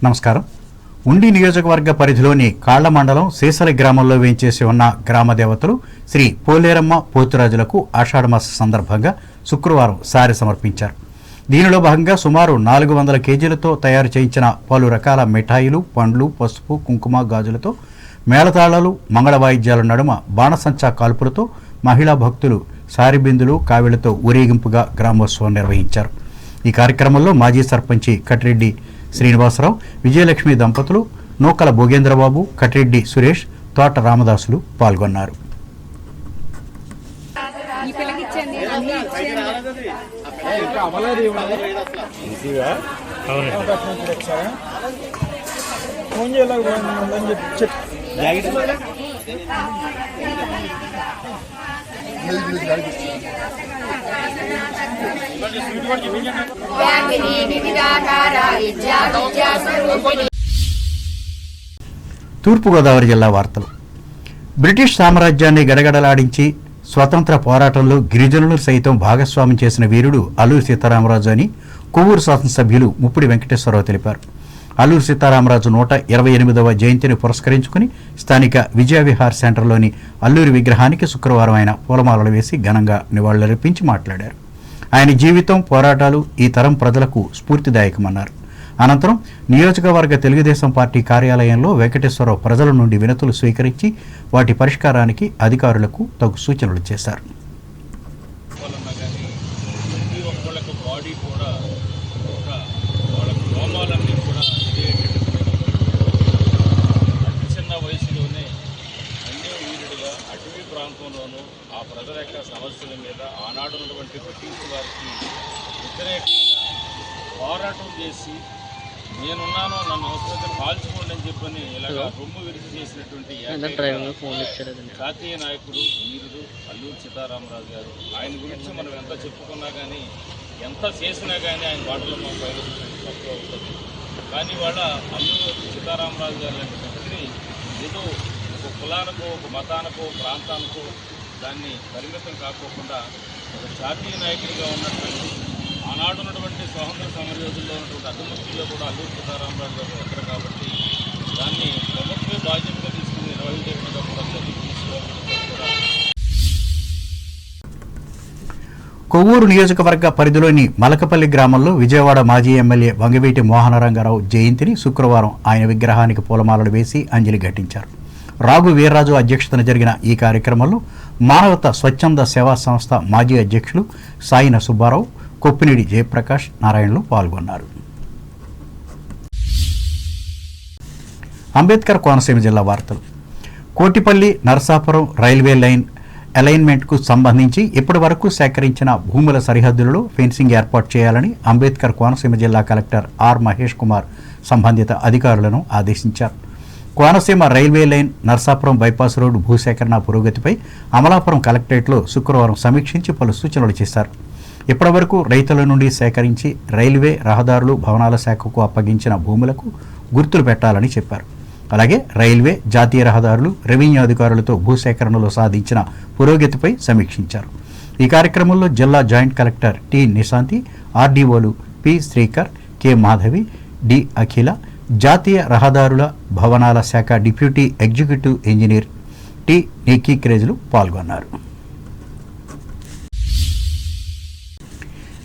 నమస్కారం. ఉండి నియోజకవర్గ పరిధిలోని కాళ్ల మండలం శేసలి గ్రామంలో వేంచేసి ఉన్న గ్రామ దేవతలు శ్రీ పోలేరమ్మ పోతురాజులకు ఆషాఢమాస సందర్భంగా శుక్రవారం సారె సమర్పించారు. దీనిలో భాగంగా సుమారు 400 కేజీలతో తయారు చేయించిన పలు రకాల మిఠాయిలు, పండ్లు, పసుపు, కుంకుమ, గాజులతో మేళతాళాలు, మంగళ వాయిద్యాల నడుమ బాణసంచా కాల్పులతో మహిళా భక్తులు సారిబిందులు, కావిళ్లతో ఊరేగింపుగా గ్రామోత్సవం నిర్వహించారు. ఈ కార్యక్రమంలో మాజీ సర్పంచి కటిరెడ్డి శ్రీనివాసరావు, విజయలక్ష్మి దంపతులు, నూకల భోగేంద్రబాబు, కటిరెడ్డి సురేష్, తోట రామదాసులు పాల్గొన్నారు. తూర్పుగోదావరి జిల్లా వార్తలు. బ్రిటిష్ సామ్రాజ్యాన్ని గడగడలాడించి స్వతంత్ర పోరాటంలో గిరిజనులు సైతం భాగస్వామ్యం చేసిన వీరుడు అల్లూరి సీతారామరాజు అని కొవ్వూరు శాసనసభ్యులు ముప్పిడి వెంకటేశ్వరరావు తెలిపారు. అల్లూరి సీతారామరాజు 128వ జయంతిని పురస్కరించుకుని స్థానిక విజయవిహార్ సెంటర్లోని అల్లూరి విగ్రహానికి శుక్రవారం ఆయన పూలమాలలు వేసి ఘనంగా నివాళులర్పించి మాట్లాడారు. ఆయన జీవితం, పోరాటాలు ఈ తరం ప్రజలకు స్ఫూర్తిదాయకమన్నారు. అనంతరం నియోజకవర్గ తెలుగుదేశం పార్టీ కార్యాలయంలో వెంకటేశ్వరరావు ప్రజల నుండి వినతులు స్వీకరించి వాటి పరిష్కారానికి అధికారులకు తగు సూచనలు చేశారు. ప్రాంతంలోనూ ఆ ప్రజల యొక్క సమస్యల మీద ఆనాడు ఉన్నటువంటి బ్రిటిష్ వారికి వ్యతిరేకంగా పోరాటం చేసి నేనున్నాను, నన్ను అవసరం కాల్చుకోండి అని చెప్పని ఇలాగా రొమ్ము విడిచి చేసినటువంటి జాతీయ నాయకుడు వీరుడు అల్లూరి సీతారామరాజు గారు. ఆయన గురించి మనం ఎంత చెప్పుకున్నా కానీ, ఎంత చేసినా కానీ ఆయన మాటలు మా పైన తక్కువ అవుతుంది. కానీ వాళ్ళ అల్లూరి సీతారామరాజు గారు లాంటి వ్యక్తిని ఏదో ఒక కులానికో, ఒక మతానికో, ప్రాంతానికో దాన్ని పరిమితం కాకోకుండా ఒక జాతీయ నాయకుడిగా ఉన్నటువంటి ఆనాడు ఉన్నటువంటి స్వాతంత్ర సమరయోధుల్లో ఉన్నటువంటి అడ్డముఖ్యుల్లో కూడా అల్లూరి సీతారామరాజు గారు ఒకరు కాబట్టి దాన్ని ప్రభుత్వమే బాధ్యతగా తీసుకుని నిర్వహించేట్టుగా కూడా చర్యలు తీసుకోవాలని కూడా. కొవ్వూరు నియోజకవర్గ పరిధిలోని మలకపల్లి గ్రామంలో విజయవాడ మాజీ ఎమ్మెల్యే వంగవీటి మోహనరంగారావు జయంతిని శుక్రవారం ఆయన విగ్రహానికి పూలమాలలు వేసి అంజలి ఘటించారు. రాఘు వీర్రాజు అధ్యక్షతన జరిగిన ఈ కార్యక్రమంలో మానవత స్వచ్ఛంద సేవా సంస్థ మాజీ అధ్యక్షులు సాయిన సుబ్బారావు, కొప్పినేడి జయప్రకాష్ నారాయణలు పాల్గొన్నారు. అంబేద్కర్ కోనసీమ జిల్లా వార్తలు. కోటిపల్లి నరసాపురం రైల్వే లైన్ అలైన్మెంట్కు సంబంధించి ఇప్పటి వరకు సేకరించిన భూముల సరిహద్దులలో ఫెన్సింగ్ ఏర్పాటు చేయాలని అంబేద్కర్ కోనసీమ జిల్లా కలెక్టర్ ఆర్ మహేష్ కుమార్ సంబంధిత అధికారులను ఆదేశించారు. Konaseema railway line Narsapuram bypass road భూసేకరణ పురోగతిపై అమలాపురం కలెక్టరేట్లో శుక్రవారం సమీక్షించి పలు సూచనలు చేశారు. ఇప్పటివరకు రైతుల నుండి సేకరించి రైల్వే, రహదారులు, భవనాల శాఖకు అప్పగించిన భూములకు గుర్తులు పెట్టాలని చెప్పారు. అలాగే రైల్వే, జాతీయ రహదారులు, రెవెన్యూ అధికారులతో భూసేకరణలో సాధించిన పురోగతిపై సమీక్షించారు. ఈ కార్యక్రమంలో జిల్లా జాయింట్ కలెక్టర్ టి నిశాంతి, ఆర్డీఓలు P Srikar, K Madhavi, D Akhila, జాతీయ రహదారుల భవనాల శాఖ డిప్యూటీ ఎగ్జిక్యూటివ్ ఇంజనీర్ టి నీకీక్రేజులు పాల్గొన్నారు.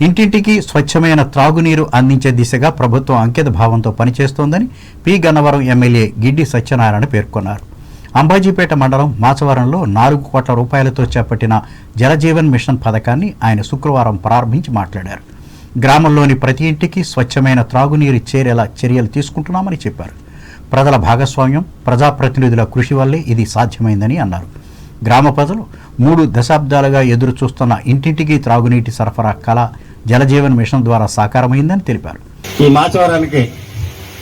ఇంటింటికి స్వచ్ఛమైన త్రాగునీరు అందించే దిశగా ప్రభుత్వం అంకిత భావంతో పనిచేస్తోందని పి గన్నవరం ఎమ్మెల్యే గిడ్డి సత్యనారాయణ పేర్కొన్నారు. అంబాజీపేట మండలం మాచవరంలో 4 కోట్ల రూపాయలతో చేపట్టిన జలజీవన్ మిషన్ పథకాన్ని ఆయన శుక్రవారం ప్రారంభించి మాట్లాడారు. గ్రామంలోని ప్రతి ఇంటికి స్వచ్ఛమైన త్రాగునీరు చేరేలా చర్యలు తీసుకుంటున్నామని చెప్పారు. ప్రజల భాగస్వామ్యం, ప్రజాప్రతినిధుల కృషి వల్లే ఇది సాధ్యమైందని అన్నారు. గ్రామ ప్రజలు 3 దశాబ్దాలుగా ఎదురు చూస్తున్న ఇంటింటికి త్రాగునీటి సరఫరా కళ జలజీవన్ మిషన్ ద్వారా సాకారమైందని తెలిపారు. ఈ మాచవరానికి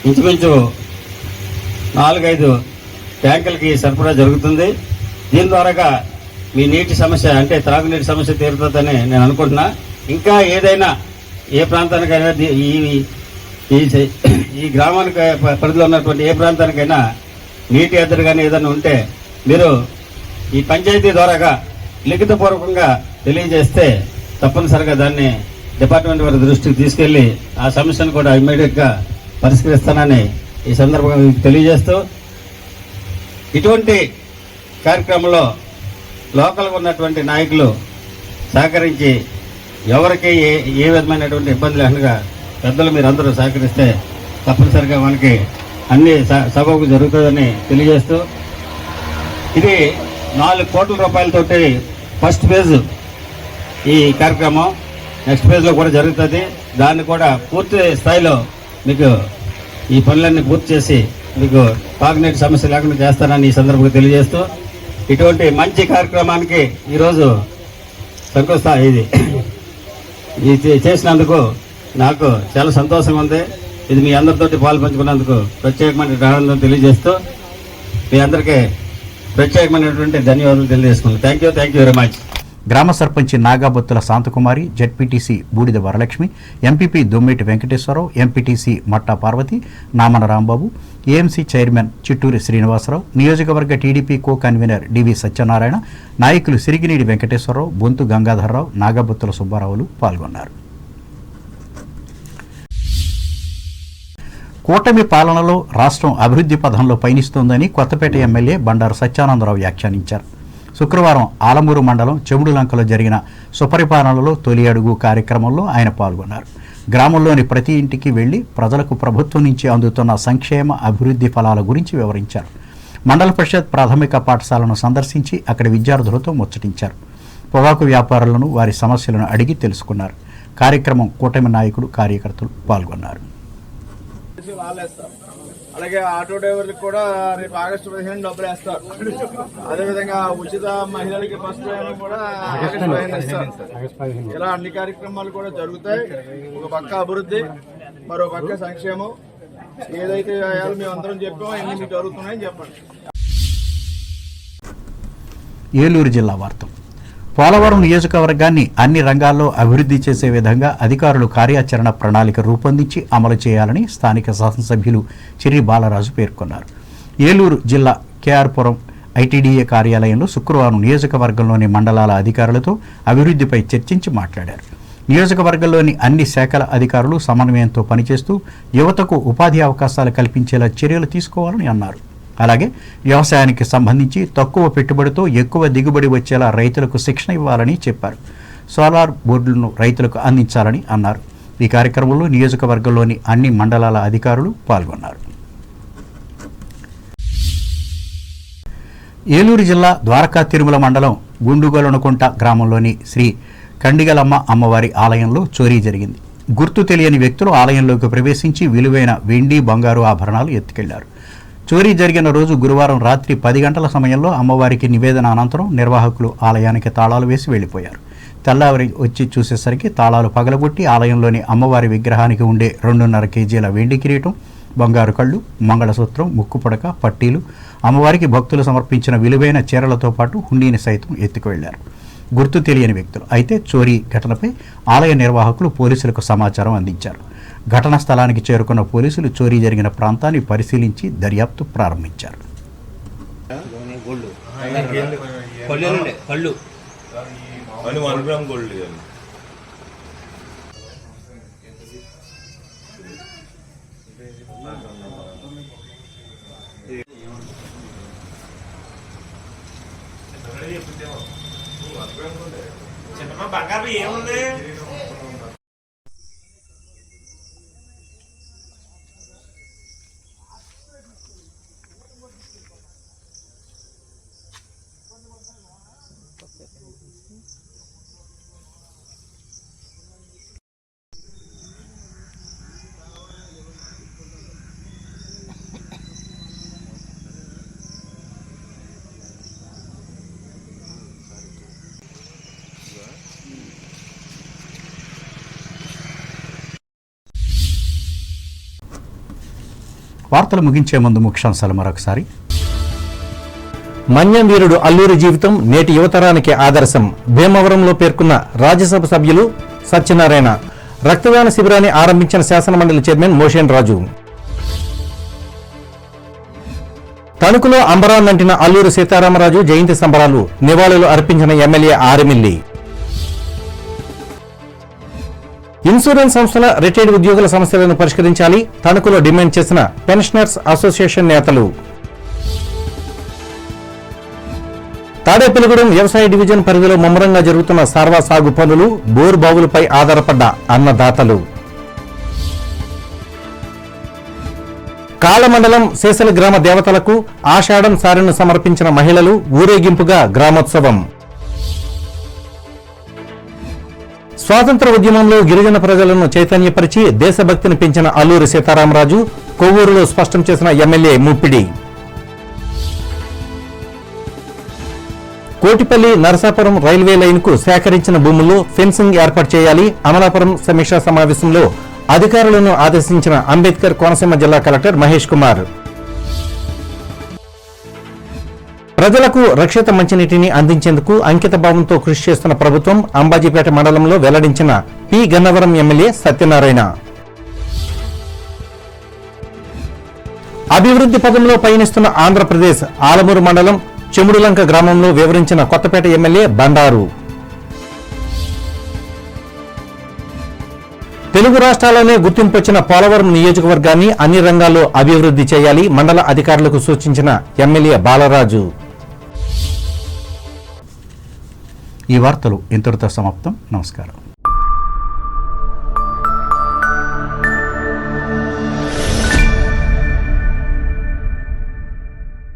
ఇంచుమించు 4-5 ట్యాంకులకి సరఫరా జరుగుతుంది. దీని ద్వారాగా మీ నీటి సమస్య అంటే త్రాగునీటి సమస్య తీరుతుందని నేను అనుకుంటున్నా. ఇంకా ఏదైనా ఏ ప్రాంతానికైనా ఈ గ్రామానికి పరిధిలో ఉన్నటువంటి ఏ ప్రాంతానికైనా నీటి ఎద్దరు కానీ ఏదైనా ఉంటే మీరు ఈ పంచాయతీ ద్వారాగా లిఖితపూర్వకంగా తెలియజేస్తే తప్పనిసరిగా దాన్ని డిపార్ట్మెంట్ వారి దృష్టికి తీసుకెళ్లి ఆ సమస్యను కూడా ఇమ్మీడియట్గా పరిష్కరిస్తానని ఈ సందర్భంగా మీకు తెలియజేస్తూ, ఇటువంటి కార్యక్రమంలో లోకల్గా ఉన్నటువంటి నాయకులు సహకరించి ఎవరికి ఏ విధమైనటువంటి ఇబ్బంది లేకుండా పెద్దలు మీరందరూ సహకరిస్తే తప్పనిసరిగా మనకి అన్ని సభకు జరుగుతుందని తెలియజేస్తూ, ఇది 4 కోట్ల రూపాయలతోటి ఫస్ట్ ఫేజ్ ఈ కార్యక్రమం. నెక్స్ట్ ఫేజ్లో కూడా జరుగుతుంది. దాన్ని కూడా పూర్తి స్థాయిలో మీకు ఈ పనులన్నీ పూర్తి చేసి మీకు తాగునీటి సమస్య లేకుండా చేస్తానని ఈ సందర్భంగా తెలియజేస్తూ, ఇటువంటి మంచి కార్యక్రమానికి ఈరోజు ఇది చేసినందుకు నాకు చాలా సంతోషంగా ఉంది. ఇది మీ అందరితోటి పాలు పంచుకున్నందుకు ప్రత్యేకమైన ఆనందం తెలియజేస్తూ మీ అందరికీ ప్రత్యేకమైనటువంటి ధన్యవాదాలు తెలియజేసుకున్నాను. Thank you very much. గ్రామ సర్పంచి Nagabothula Santhakumari, ZPTC Boodida Varalakshmi, MPP Dommeti Venkateswararao, MPTC Matta Parvathi, Namana Rambabu, AMC chairman Chitturi Srinivasarao, నియోజకవర్గ TDP co convener DV Satyanarayana, నాయకులు సిరిగినీడి వెంకటేశ్వరరావు, బొంతు గంగాధర్రావు, నాగాబొత్తుల సుబ్బారావులు పాల్గొన్నారు. కూటమి పాలనలో రాష్ట్రం అభివృద్ధి పథంలో పయనిస్తోందని కొత్తపేట ఎమ్మెల్యే బండారు సత్యానందరావు వ్యాఖ్యానించారు. శుక్రవారం ఆలమూరు మండలం చెముడులంకలో జరిగిన సుపరిపాలనలో తొలి అడుగు కార్యక్రమంలో ఆయన పాల్గొన్నారు. గ్రామంలోని ప్రతి ఇంటికి వెళ్లి ప్రజలకు ప్రభుత్వం నుంచి అందుతున్న సంక్షేమ అభివృద్ధి ఫలాల గురించి వివరించారు. మండల పరిషత్ ప్రాథమిక పాఠశాలను సందర్శించి అక్కడి విద్యార్థులతో ముచ్చటించారు. పొగాకు వ్యాపారులను వారి సమస్యలను అడిగి తెలుసుకున్నారు. కార్యక్రమం కూటమి నాయకుడు, కార్యకర్తలు పాల్గొన్నారు. అలాగే ఆటో డ్రైవర్లకు కూడా రేపు ఆగస్టు 15 డబ్బులు వేస్తారు. అదేవిధంగా ఉచిత మహిళలకి ఫస్ట్ ప్రయాణం కూడా ఆగస్టు 15 ఇస్తారు. ఇలా అన్ని కార్యక్రమాలు కూడా జరుగుతాయి. ఒక పక్క అభివృద్ధి, మరో పక్క సంక్షేమం. ఏదైతే మేము అందరం చెప్పామో అన్ని మీకు జరుగుతున్నాయని చెప్పండి. ఏలూరు జిల్లా వార్త. పోలవరం నియోజకవర్గాన్ని అన్ని రంగాల్లో అభివృద్ధి చేసే విధంగా అధికారులు కార్యాచరణ ప్రణాళిక రూపొందించి అమలు చేయాలని స్థానిక శాసనసభ్యులు చిర్రి బాలరాజు పేర్కొన్నారు. ఏలూరు జిల్లా కేఆర్పురం ఐటీడీఏ కార్యాలయంలో శుక్రవారం నియోజకవర్గంలోని మండలాల అధికారులతో అభివృద్ధిపై చర్చించి మాట్లాడారు. నియోజకవర్గంలోని అన్ని శాఖల అధికారులు సమన్వయంతో పనిచేస్తూ యువతకు ఉపాధి అవకాశాలు కల్పించేలా చర్యలు తీసుకోవాలని అన్నారు. అలాగే వ్యవసాయానికి సంబంధించి తక్కువ పెట్టుబడితో ఎక్కువ దిగుబడి వచ్చేలా రైతులకు శిక్షణ ఇవ్వాలని చెప్పారు. సోలార్ బోర్డులను రైతులకు అందించాలని అన్నారు. ఈ కార్యక్రమంలో నియోజకవర్గంలోని అన్ని మండలాల అధికారులు పాల్గొన్నారు. ఏలూరు జిల్లా ద్వారకా తిరుమల మండలం గుండుగొలనుకుంట గ్రామంలోని శ్రీ కండిగలమ్మ అమ్మవారి ఆలయంలో చోరీ జరిగింది. గుర్తు తెలియని వ్యక్తులు ఆలయంలోకి ప్రవేశించి విలువైన వెండి, బంగారు ఆభరణాలు ఎత్తుకెళ్లారు. చోరీ జరిగిన రోజు గురువారం రాత్రి 10 గంటల సమయంలో అమ్మవారికి నివేదన అనంతరం నిర్వాహకులు ఆలయానికి తాళాలు వేసి వెళ్లిపోయారు. తెల్లవారి వచ్చి చూసేసరికి తాళాలు పగలగొట్టి ఆలయంలోని అమ్మవారి విగ్రహానికి ఉండే 2.5 కేజీల వెండి కిరీటం, బంగారు కళ్ళు, మంగళసూత్రం, ముక్కు పుడక, పట్టీలు, అమ్మవారికి భక్తులు సమర్పించిన విలువైన చీరలతో పాటు హుండీని సైతం ఎత్తుకువెళ్లారు గుర్తు తెలియని వ్యక్తులు. అయితే చోరీ ఘటనపై ఆలయ నిర్వాహకులు పోలీసులకు సమాచారం అందించారు. ఘటనా స్థలానికి చేరుకున్న పోలీసులు చోరీ జరిగిన ప్రాంతాన్ని పరిశీలించి దర్యాప్తు ప్రారంభించారు. బంగారు ఏముంది? వార్తలు ముగించే ముందు ముఖ్యాంశాలు మరొకసారి. మన్యం వీరుడు అల్లూరి జీవితం నేటి యువతరానికి ఆదర్శం. భీమవరంలో పేర్కొన్న రాజ్యసభ సభ్యులు సత్యనారాయణ. రక్తదాన శిబిరాన్ని ఆరంభించిన శాసనమండలి చైర్మన్ మోషన్ రాజు. తణుకులో అంబరాన్నంటిన అల్లూరి సీతారామరాజు జయంతి సంబరాలు. నివాళులు అర్పించిన ఎమ్మెల్యే ఆరెమిల్లి. ఇన్సూరెన్స్ సంస్థల రిటైర్డ్ ఉద్యోగుల సమస్యలను పరిష్కరించాలి, తణుకులో డిమాండ్ చేసిన పెన్షనర్స్ అసోసియేషన్ నేతలు. తాడేపల్లిగూడెం వ్యవసాయ డివిజన్ పరిధిలో ముమ్మరంగా జరుగుతున్న సార్వా సాగు పనులు, బోరు బావులపై ఆధారపడ్డ అన్నదాతలు. కాళ మండలం శేషల గ్రామ దేవతలకు ఆషాఢం సారెను సమర్పించిన మహిళలు, ఊరేగింపుగా గ్రామోత్సవం. స్వాతంత్ర ఉద్యమంలో గిరిజన ప్రజలను చైతన్యపరిచి దేశభక్తిని పెంచిన అల్లూరి సీతారామరాజు, కొవ్వూరులో స్పష్టం చేసిన ఎమ్మెల్యే ముప్పిడి. కోటిపల్లి నరసాపురం రైల్వే లైన్కు సేకరించిన భూముల్లో ఫెన్సింగ్ ఏర్పాటు చేయాలి, అమలాపురం సమీక్షా సమావేశంలో అధికారులను ఆదేశించిన అంబేద్కర్ కోనసీమ జిల్లా కలెక్టర్ మహేష్ కుమార్. ప్రజలకు రక్షిత మంచినీటిని అందించేందుకు అంకిత భావంతో కృషి చేస్తున్న ప్రభుత్వం, అంబాజీపేట మండలంలో వెల్లడించిన పి గన్నవరం ఎమ్మెల్యే సత్యనారాయణ. అభివృద్ధి పదంలో పయనిస్తున్న ఆంధ్రప్రదేశ్, ఆలమూరు మండలం చెముడులంక గ్రామంలో వివరించిన కొత్తపేట ఎమ్మెల్యే బండారు. తెలుగు రాష్ట్రాల్లోనే గుర్తింపు వచ్చిన పోలవరం నియోజకవర్గాన్ని అన్ని రంగాల్లో అభివృద్ధి చేయాలి, మండల అధికారులకు సూచించిన ఎమ్మెల్యే బాలరాజు. ఈ వార్తలు ఇంతటితో సమాప్తం. నమస్కారం.